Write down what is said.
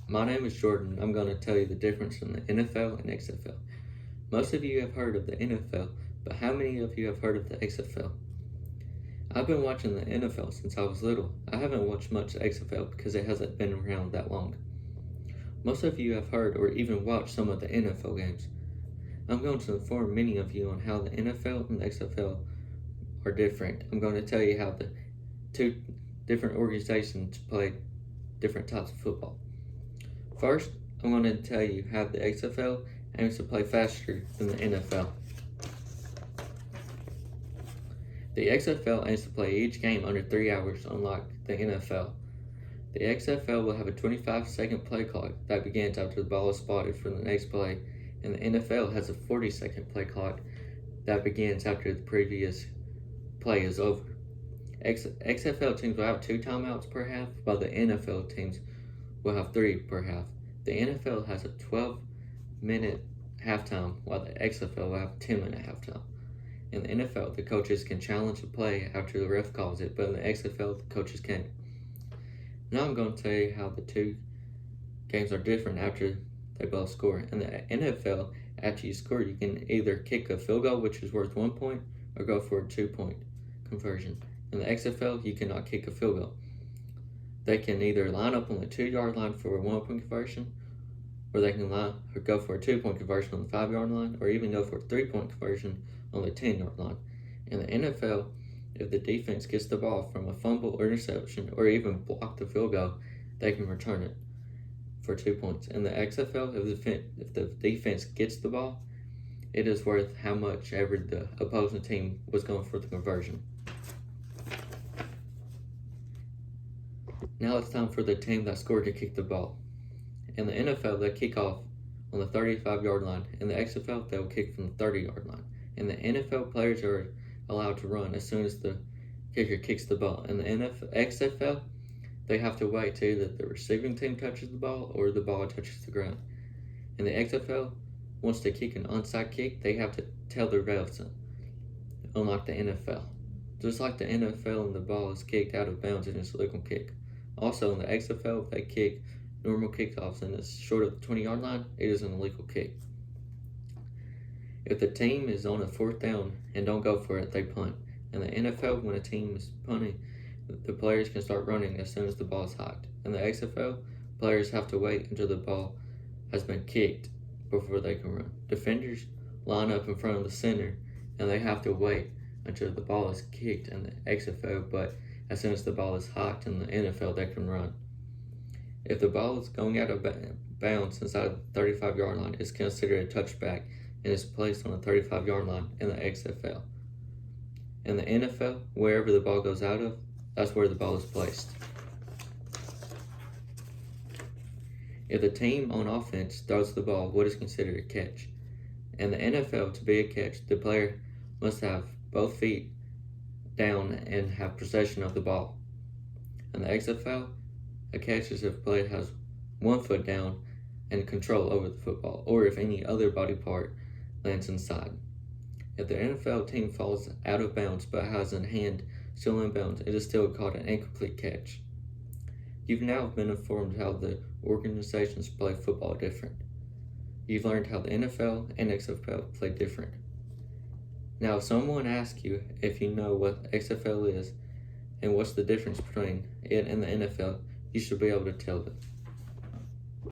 My name is Jordan. I'm going to tell you the difference in the NFL and XFL. Most of you have heard of the NFL, but how many of you have heard of the XFL? I've been watching the NFL since I was little. I haven't watched much XFL because it hasn't been around that long. Most of you have heard or even watched some of the NFL games. I'm going to inform many of you on how the NFL and the XFL are different. I'm going to tell you how the two different organizations play different types of football. First, I'm going to tell you how the XFL aims to play faster than the NFL. The XFL aims to play each game under 3 hours, unlike the NFL. The XFL will have a 25-second play clock that begins after the ball is spotted for the next play, and the NFL has a 40-second play clock that begins after the previous play is over. XFL teams will have 2 timeouts per half, while the NFL teams will have 3 per half. The NFL has a 12-minute halftime, while the XFL will have a 10-minute halftime. In the NFL, the coaches can challenge a play after the ref calls it, but in the XFL, the coaches can't. Now I'm going to tell you how the two games are different after they both score. In the NFL, after you score, you can either kick a field goal, which is worth 1 point, or go for a 2-point conversion. In the XFL, you cannot kick a field goal. They can either line up on the 2-yard line for a 1-point conversion, or they can go for a 2-point conversion on the 5-yard line, or even go for a 3-point conversion on the 10-yard line. In the NFL, if the defense gets the ball from a fumble or interception, or even block the field goal, they can return it for 2 points. In the XFL, if the defense gets the ball, it is worth how much ever the opposing team was going for the conversion. Now it's time for the team that scored to kick the ball. In the NFL, they kick off on the 35-yard line. In the XFL, they'll kick from the 30-yard line. In the NFL, players are allowed to run as soon as the kicker kicks the ball. In the XFL, they have to wait till either the receiving team touches the ball or the ball touches the ground. In the XFL, once they kick an onside kick, they have to tell the refs, unlike the NFL. Just like the NFL, and the ball is kicked out of bounds and it's a legal kick. Also, in the XFL, if they kick normal kickoffs and it's short of the 20-yard line, it is an illegal kick. If the team is on a 4th down and don't go for it, they punt. In the NFL, when a team is punting, the players can start running as soon as the ball is hiked. In the XFL, players have to wait until the ball has been kicked before they can run. Defenders line up in front of the center and they have to wait until the ball is kicked in the XFL, but as soon as the ball is hiked in the NFL, they can run. If the ball is going out of bounds inside the 35-yard line, it's considered a touchback and is placed on the 35-yard line in the XFL. In the NFL, wherever the ball goes out of, that's where the ball is placed. If the team on offense throws the ball, what is considered a catch? In the NFL, to be a catch, the player must have both feet down and have possession of the ball. In the XFL, a catch is if a player has 1 foot down and control over the football, or if any other body part lands inside. If the NFL team falls out of bounds but has a hand still in bounds, it is still called an incomplete catch. You've now been informed how the organizations play football different. You've learned how the NFL and XFL play different. Now, if someone asks you if you know what XFL is and what's the difference between it and the NFL, you should be able to tell them.